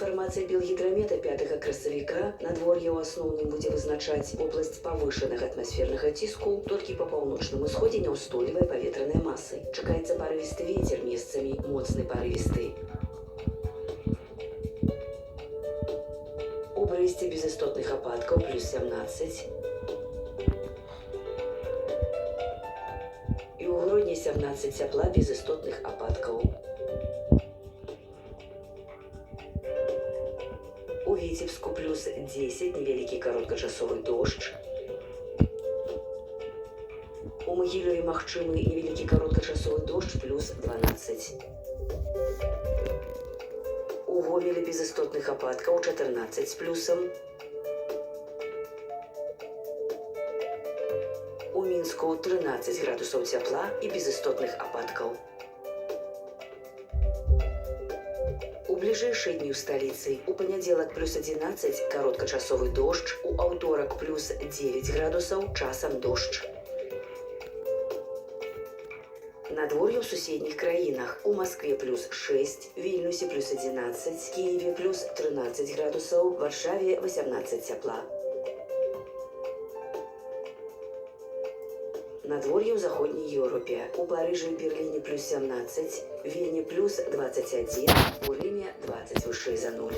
інфармацыя белгідрамета 5 красавіка надвор'е ў асноўным будзе вызначаць обласць павышанага атмасфернага ціску, толькі па паўночным усходзе няўстойлівай паветранай масы. Чакаецца парывісты вецер, месцамі моцны парывісты. У Брэсце без істотных ападкаў плюс 17. І ў Гродні 17 цяпла без істотных ападкаў. У Віцебску плюс 10, невялікі кароткачасовы дождж. У Магілёве магчымы невялікі кароткачасовы дождж плюс 12. У Гомелі без істотных ападкаў 14 з плюсам. У Мінску 13 градусаў цяпла і без істотных ападкаў. У бліжэйшыя дні ў сталіцы у панядзелак плюс 11 кароткачасовы дождж, у аўторак плюс 9 градусаў, часам дождж. Надвор'е ў суседніх краінах. У Маскве плюс 6, Вільнюсе плюс 11, Киеве плюс 13 градусаў, Варшаве 18 цяпла. Надвор'е ў заходняй Еўропе. У Парыжы і Берліне плюс 17, Вільні плюс 21, у Рыме 20 вышэй за 0.